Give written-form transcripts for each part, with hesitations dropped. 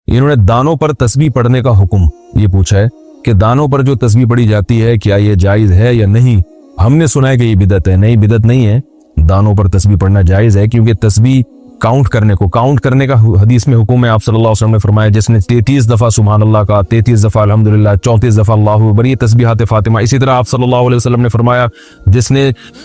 इन्होंने दानों पर तस्बीह पढ़ने का हुक्म ये पूछा है कि दानों पर जो तस्बीह पढ़ी जाती है क्या ये जायज है या नहीं। हमने सुना है कि ये बिदअत है। नहीं, बिदअत नहीं है, दानों पर तस्बीह पढ़ना जायज है, क्योंकि तस्बीह काउंट करने का हदीस में हुक्म है। आप सल्लल्लाहु अलैहि वसल्लम ने फरमाया जिसने 33 दफा सुभान अल्लाह का, 33 दफा अल्हम्दुलिल्लाह, 34 दफा अल्लाहु अकबर, ये तस्बीहात फातिमा। इसी तरह आप सल्लल्लाहु अलैहि वसल्लम ने फरमाया जिसने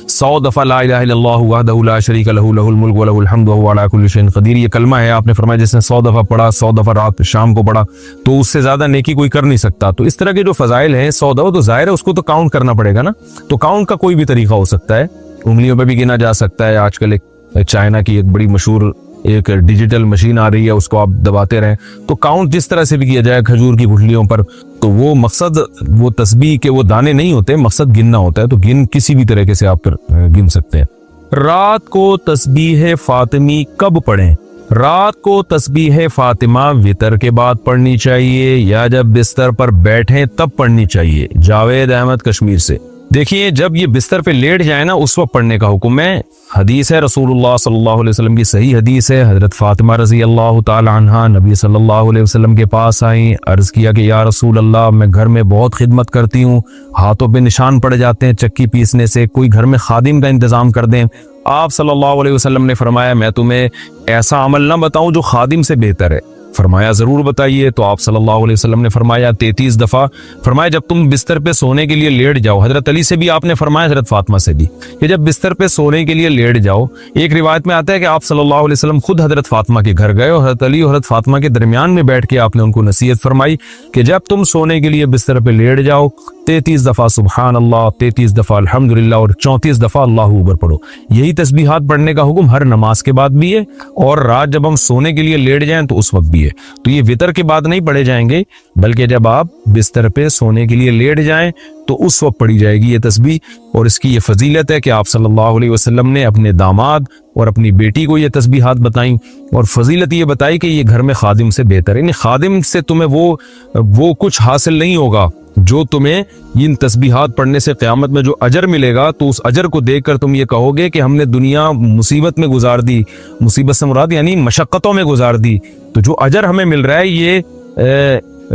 100 दफा ला इलाहा इल्लल्लाहु वहदहु ला शरीका लहु लहुल मुल्क व लहुल हम्दु व हुवा अला कुल्लि शैइन क़दीर, ये कलमा है। आपने फरमाया जिसने 100 दफा पढ़ा, 100 दफा रात शाम को पढ़ा, तो उससे ज्यादा नेकी कोई कर नहीं सकता। तो इस तरह के जो फजाइल हैं 100 दफा, तो जाहिर है उसको तो काउंट करना पड़ेगा ना। तो काउंट का कोई भी तरीका हो सकता है, उंगलियों पर भी गिना जा सकता है। आजकल एक चाइना की एक बड़ी मशहूर एक डिजिटल मशीन आ रही है, उसको आप दबाते रहें तो काउंट जिस तरह से भी किया जाए खजूर की गुठलियों पर, तो वो मकसद वो तस्बीह के वो दाने नहीं होते, मकसद गिनना होता है। तो किसी भी तरीके से आप गिन सकते हैं। रात को तस्बीह फातिमी कब पढ़ें? रात को तस्बीह फातिमा वितर के बाद पढ़नी चाहिए या जब बिस्तर पर बैठें तब पढ़नी चाहिए? जावेद अहमद कश्मीर से। देखिए, जब ये बिस्तर पे लेट जाए ना उस वक्त पढ़ने का हुक्म है। हदीस है रसूलुल्लाह सल्लल्लाहु अलैहि वसल्लम की, सही हदीस है। हजरत फातिमा रजी अल्लाह ताला अन्हा नबी सल्लल्लाहु अलैहि वसल्लम के पास आई, अर्ज किया कि या रसूल अल्लाह, मैं घर में बहुत खिदमत करती हूँ, हाथों पे निशान पड़ जाते हैं चक्की पीसने से, कोई घर में खादिम का इंतजाम कर दें। आप सल्लल्लाहु अलैहि वसल्लम ने फरमाया मैं तुम्हें ऐसा अमल ना बताऊं जो खादिम से बेहतर है? फरमाया जरूर बताइए। तो आप सल्लल्लाहु अलैहि वसल्लम ने फरमाया 33 दफा। फरमाया जब तुम बिस्तर पे सोने के लिए लेट जाओ, हजरत अली से भी आपने फरमाया, हजरत फातिमा से भी, कि जब बिस्तर पे सोने के लिए लेट जाओ, एक रिवायत में आता है कि आप सल्लल्लाहु अलैहि वसल्लम खुद हजरत फातिमा के घर गए और हजरत अली और हजरत फातिमा के दरमियान में बैठ के आपने उनको नसीहत फरमाई कि जब तुम सोने के लिए बिस्तर पे लेट जाओ 33 दफा सुबहान अल्लाह, 33 दफा अल्हम्दुलिल्लाह और 34 दफा अल्लाहू अकबर पढ़ो। यही तस्बीहात पढ़ने का हुक्म हर नमाज के बाद भी है और रात जब हम सोने के लिए लेट जाएं तो उस वक्त भी है। तो ये वितर के बाद नहीं पढ़े जाएंगे, बल्कि जब आप बिस्तर पे सोने के लिए लेट जाएं तो उस वक्त पढ़ी जाएगी ये तस्बीह। और इसकी ये फजीलत है कि आप सल्लल्लाहु अलैहि वसल्लम ने अपने दामाद और अपनी बेटी को ये तस्बीहात बताई और फजीलत ये बताई कि ये घर में खादिम से बेहतर है। यानी खादिम से तुम्हें वो कुछ हासिल नहीं होगा जो तुम्हें इन तस्बीहात पढ़ने से क़यामत में जो अजर मिलेगा, तो उस अजर को देखकर तुम ये कहोगे कि हमने दुनिया मुसीबत में गुजार दी, मुसीबत से मुराद यानी मशक्क़तों में गुजार दी, तो जो अजर हमें मिल रहा है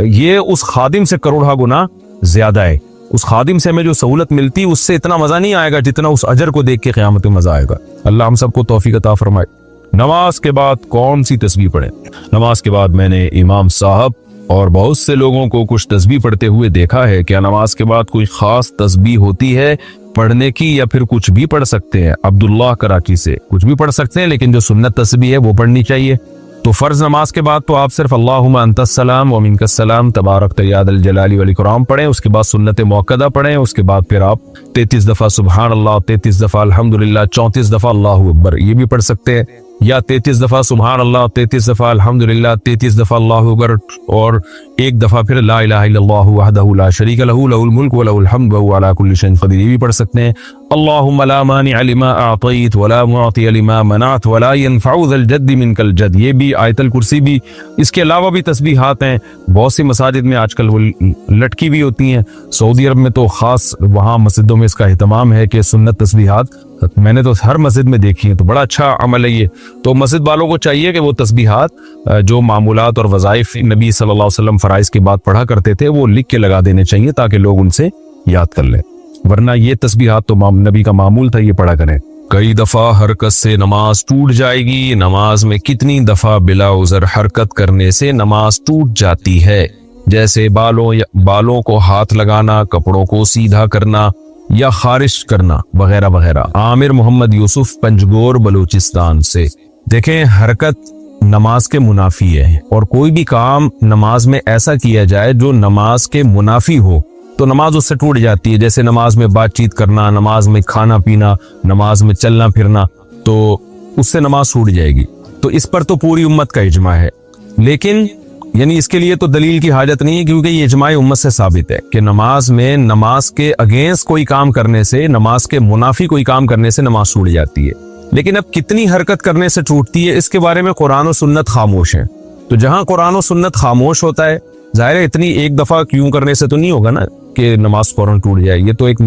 ये उस खादिम से करोड़ा गुना ज्यादा है। उस खादिम से हमें जो सहूलत मिलती है उससे इतना मजा नहीं आएगा जितना उस अजर को देख के क़यामत में मजा आएगा। अल्लाह हम सबको तौफीक अता फरमाए। नमाज के बाद कौन सी तस्बीह पढ़ें? नमाज के बाद मैंने इमाम साहब और बहुत से लोगों को कुछ तस्बीह पढ़ते हुए देखा है। क्या नमाज के बाद कोई खास तस्बीह होती है पढ़ने की या फिर कुछ भी पढ़ सकते हैं? अब्दुल्लाह कराची से। कुछ भी पढ़ सकते हैं, लेकिन जो सुन्नत तस्बीह है वो पढ़नी चाहिए। तो फर्ज नमाज के बाद तो आप सिर्फ अल्लाहुम्मा अंतस्सलाम व मिनकस्सलाम तबारकत या दल जलाली वल इकराम पढ़ें। उसके बाद सुन्नत मुअक्कदा पढ़ें। उसके बाद फिर आप 33 दफा सुबहान अल्लाह, 33 दफा अल्हम्दुलिल्लाह, 34 दफा अल्लाहू अकबर ये भी पढ़ सकते हैं, या 33 दफा सुबहान अल्लाह, 33 दफा अल्हम्दुलिल्लाह, 33 दफा अल्लाहू अकबर और एक दफा फिर ला इलाहा इल्लल्लाहु वहदहु ला शरीका लहु लहुल मुल्क व लहुल हम्द व हुवा अला कुल्लि शैइन क़दीर ये भी पढ़ सकते हैं। अल्लाहुम्मा ला मानिअ लिमा अअतैत व ला मुअतिय लिमा मनअत व ला यनफउ ज़ल जद्द मिनकल जद्द ये भी, आयतल कुर्सी भी। इसके अलावा भी तस्बीहात हैं, बहुत सी मसाजिद में आजकल वो लटकी भी होती हैं। सऊदी अरब में तो खास वहाँ मस्जिदों में इसका एहतमाम है कि सुन्नत तस्बीहात मैंने तो हर मस्जिद में देखी है, तो बड़ा अच्छा अमल है ये। तो मस्जिद वालों को चाहिए कि वो तस्बीहात जो मामूलात और वज़ाइफ नबी सल्लल्लाहु अलैहि वसल्लम फराइज के बाद पढ़ा करते थे वो लिख के लगा देने चाहिए ताकि लोग उनसे याद कर लें, वरना ये तस्बीहात तो नबी का मामूल था, ये पढ़ा करें। कई दफा हरकत से नमाज टूट जाएगी, नमाज में कितनी दफा बिला उज़र हरकत करने से नमाज टूट जाती है? जैसे बालों को हाथ लगाना, कपड़ों को सीधा करना या खारिश करना वगैरह वगैरह। आमिर मोहम्मद यूसुफ पंजगोर बलूचिस्तान से। देखें, हरकत नमाज के मुनाफी है और कोई भी काम नमाज में ऐसा किया जाए जो नमाज के मुनाफी हो तो नमाज उससे टूट जाती है। जैसे नमाज में बातचीत करना, नमाज में खाना पीना, नमाज में चलना फिरना, तो उससे नमाज टूट जाएगी। तो इस पर तो पूरी उम्मत का इजमा है, लेकिन यानी इसके लिए तो दलील की हाजत नहीं है, क्योंकि ये इजमाए उम्मत से साबित है कि नमाज में नमाज के अगेंस्ट कोई काम करने से, नमाज के मुनाफी कोई काम करने से नमाज टूट जाती है। लेकिन अब कितनी हरकत करने से टूटती है इसके बारे में कुरान और सुन्नत खामोश है। तो जहां कुरान और सुन्नत खामोश होता है, जाहिर है इतनी एक दफा क्यों करने से तो नहीं होगा ना कि नमाज फौरन टूट जाए। ये तो एक,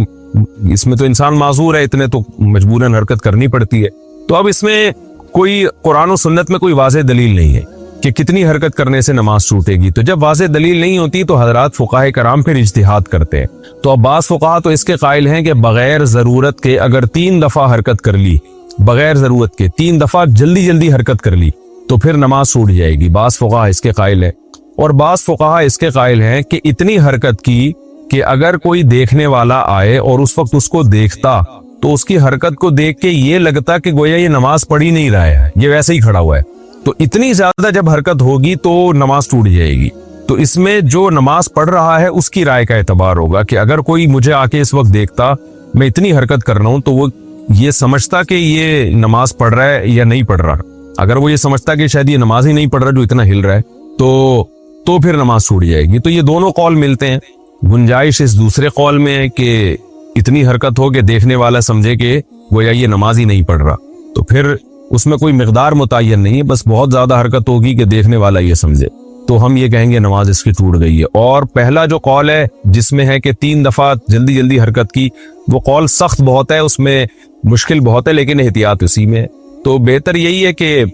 इसमें तो इंसान माजूर है, इतने तो मजबूरन हरकत करनी पड़ती है। तो अब इसमें कोई कुरान और सुन्नत में कोई वाज़ेह दलील नहीं है। کہ کتنی حرکت کرنے سے نماز ٹوٹے گی. تو جب واضح دلیل نہیں ہوتی تو حضرات فقہائے کرام پھر اجتہاد کرتے ہیں. تو اب بعض فقہا تو اس کے قائل ہیں کہ بغیر ضرورت کے اگر 3 دفعہ حرکت کر لی، بغیر ضرورت کے 3 دفعہ جلدی حرکت کر لی تو پھر نماز ٹوٹ جائے گی. بعض فقہا اس کے قائل ہیں. اور بعض فقہا اس کے قائل ہیں کہ اتنی حرکت کی کہ اگر کوئی دیکھنے والا آئے اور اس وقت اس کو دیکھتا تو اس کی حرکت کو دیکھ کے یہ لگتا کہ گویا یہ نماز پڑھ ہی نہیں رہا ہے، یہ ویسے ہی کھڑا ہوا ہے. تو اتنی زیادہ جب حرکت ہوگی تو نماز ٹوٹ جائے گی. تو اس میں جو نماز پڑھ رہا ہے اس کی رائے کا اعتبار ہوگا کہ اگر کوئی مجھے آ کے اس وقت دیکھتا میں اتنی حرکت کر رہا ہوں تو وہ یہ سمجھتا کہ یہ نماز پڑھ رہا ہے یا نہیں پڑھ رہا. اگر وہ یہ سمجھتا کہ شاید یہ نماز ہی نہیں پڑھ رہا جو اتنا ہل رہا ہے تو پھر نماز ٹوٹ جائے گی. تو یہ دونوں قول ملتے ہیں. گنجائش اس دوسرے قول میں ہے کہ اتنی حرکت ہو کہ دیکھنے والا سمجھے کہ گویا یہ نماز ہی نہیں پڑھ رہا، تو پھر اس میں کوئی مقدار متعین نہیں ہے، بس بہت زیادہ حرکت ہوگی کہ دیکھنے والا یہ سمجھے تو ہم یہ کہیں گے نماز اس کی ٹوٹ گئی ہے. اور پہلا جو قول ہے جس میں ہے کہ 3 دفعہ جلدی حرکت کی، وہ قول سخت بہت ہے، اس میں مشکل بہت ہے، لیکن احتیاط اسی میں ہے. تو بہتر یہی ہے کہ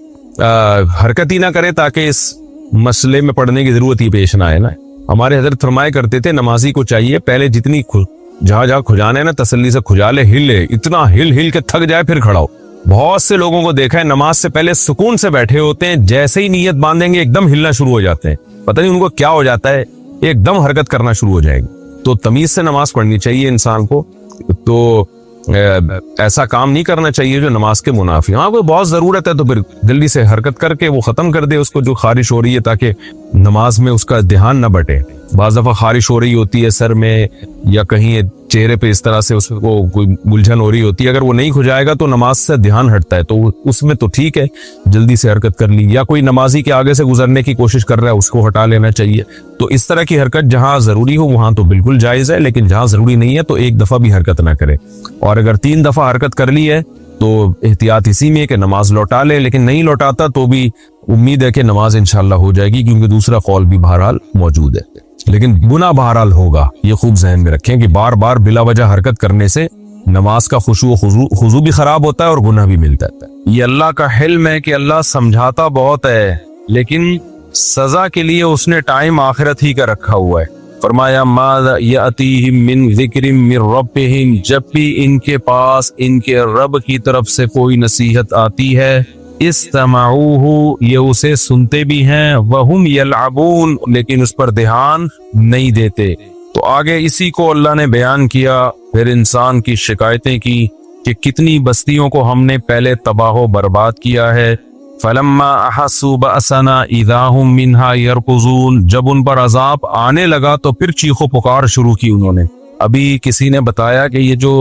حرکت ہی نہ کرے تاکہ اس مسئلے میں پڑھنے کی ضرورت ہی پیش نہ آئے نا. ہمارے حضرت فرمایا کرتے تھے نمازی کو چاہیے پہلے جتنی جہاں کھجانا ہے نا تسلی سے کھجا لے، ہلے اتنا ہل کے تھک جائے پھر کھڑا ہو. بہت سے لوگوں کو دیکھا ہے نماز سے پہلے سکون سے بیٹھے ہوتے ہیں، جیسے ہی نیت باندھیں گے ایک دم ہلنا شروع ہو جاتے ہیں، پتہ نہیں ان کو کیا ہو جاتا ہے، ایک دم حرکت کرنا شروع ہو جائے گی. تو تمیز سے نماز پڑھنی چاہیے انسان کو. تو ایسا کام نہیں کرنا چاہیے جو نماز کے منافی. ہاں کوئی بہت ضرورت ہے تو پھر جلدی سے حرکت کر کے وہ ختم کر دے اس کو جو خارش ہو رہی ہے، تاکہ نماز میں اس کا دھیان نہ بٹے. بعض دفعہ خارش ہو رہی ہوتی ہے سر میں یا کہیں چہرے پہ، اس طرح سے اس کو کوئی الجھن ہو رہی ہوتی ہے، اگر وہ نہیں کھجائے گا تو نماز سے دھیان ہٹتا ہے. تو اس میں تو ٹھیک ہے جلدی سے حرکت کر لی. یا کوئی نمازی کے آگے سے گزرنے کی کوشش کر رہا ہے اس کو ہٹا لینا چاہیے. تو اس طرح کی حرکت جہاں ضروری ہو وہاں تو بالکل جائز ہے، لیکن جہاں ضروری نہیں ہے تو 1 دفعہ بھی حرکت نہ کرے. اور اگر 3 دفعہ حرکت کر لی ہے تو احتیاط اسی میں ہے کہ نماز لوٹا لے، لیکن نہیں لوٹاتا تو بھی امید ہے کہ نماز انشاءاللہ ہو جائے گی، کیونکہ دوسرا قول بھی بہرحال موجود ہے. لیکن گناہ بہرحال ہوگا، یہ خوب ذہن میں رکھیں کہ بار بار بلا وجہ حرکت کرنے سے نماز کا خشوع و خضوع بھی خراب ہوتا ہے اور گناہ بھی ملتا ہے. یہ اللہ کا حلم ہے کہ اللہ سمجھاتا بہت ہے، لیکن سزا کے لیے اس نے ٹائم آخرت ہی کا رکھا ہوا ہے. فرمایا ما یاتیہم من ذکر من ربہم، جب بھی ان کے پاس ان کے رب کی طرف سے کوئی نصیحت آتی ہے، استمعوہ، یہ اسے سنتے بھی ہیں، وہم یلعبون، لیکن اس پر دھیان نہیں دیتے. تو آگے اسی کو اللہ نے بیان کیا، پھر انسان کی شکایتیں کی کہ کتنی بستیوں کو ہم نے پہلے تباہ و برباد کیا ہے. فلما احسوا بأسنا اذا هم منها يركضون، جب ان پر عذاب آنے لگا تو پھر چیخو پکار شروع کی انہوں نے. ابھی کسی نے بتایا کہ یہ جو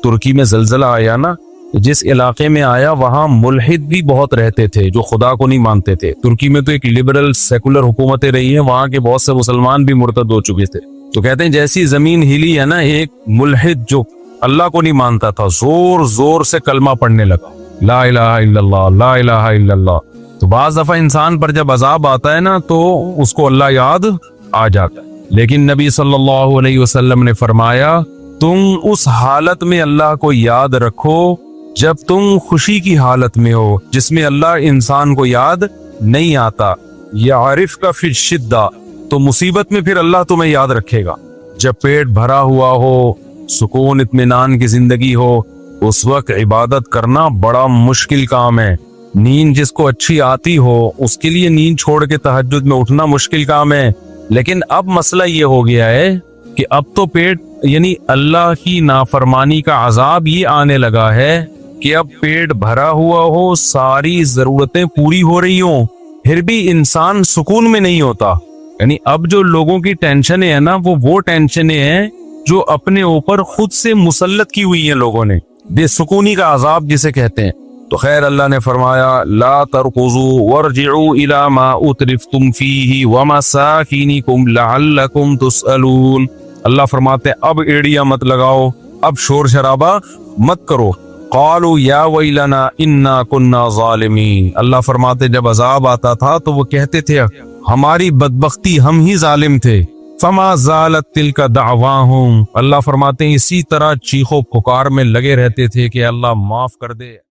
ترکی میں زلزلہ آیا نا، جس علاقے میں آیا وہاں ملحد بھی بہت رہتے تھے جو خدا کو نہیں مانتے تھے. ترکی میں تو ایک لبرل سیکولر حکومتیں رہی ہیں، وہاں کے بہت سے مسلمان بھی مرتد ہو چکے تھے. تو کہتے ہیں جیسی زمین ہلی ہے نا، ایک ملحد جو اللہ کو نہیں مانتا تھا زور سے کلمہ پڑھنے لگا، لا الہ الا اللہ، لا الہ الا اللہ. تو بعض دفعہ انسان پر جب عذاب آتا ہے نا تو اس کو اللہ یاد آ جاتا ہے. لیکن نبی صلی اللہ علیہ وسلم نے فرمایا تم اس حالت میں اللہ کو یاد رکھو جب تم خوشی کی حالت میں ہو، جس میں اللہ انسان کو یاد نہیں آتا. یعرف کا فی الشدہ، تو مصیبت میں پھر اللہ تمہیں یاد رکھے گا. جب پیٹ بھرا ہوا ہو، سکون اطمینان کی زندگی ہو، اس وقت عبادت کرنا بڑا مشکل کام ہے. نیند جس کو اچھی آتی ہو اس کے لیے نیند چھوڑ کے تہجد میں اٹھنا مشکل کام ہے. لیکن اب مسئلہ یہ ہو گیا ہے کہ اب تو پیٹ یعنی اللہ کی نافرمانی کا عذاب یہ آنے لگا ہے کہ اب پیٹ بھرا ہوا ہو، ساری ضرورتیں پوری ہو رہی ہوں، پھر بھی انسان سکون میں نہیں ہوتا. یعنی اب جو لوگوں کی ٹینشنیں ہیں نا وہ ٹینشنیں ہیں جو اپنے اوپر خود سے مسلط کی ہوئی ہیں لوگوں نے، بے سکونی کا عذاب جسے کہتے ہیں. تو خیر اللہ نے فرمایا لا ترکضوا وارجعوا الى ما اترفتم فیہ ومساکینکم لعلکم تسألون. اللہ فرماتے ہیں اب ایڑیاں مت لگاؤ، اب شور شرابہ مت کرو. قالوا یا ویلنا انا کنا ظالمین، اللہ فرماتے جب عذاب آتا تھا تو وہ کہتے تھے ہماری بدبختی، ہم ہی ظالم تھے. فما زالت تلک دعواہم، اللہ فرماتے ہیں اسی طرح چیخو پکار میں لگے رہتے تھے کہ اللہ معاف کر دے.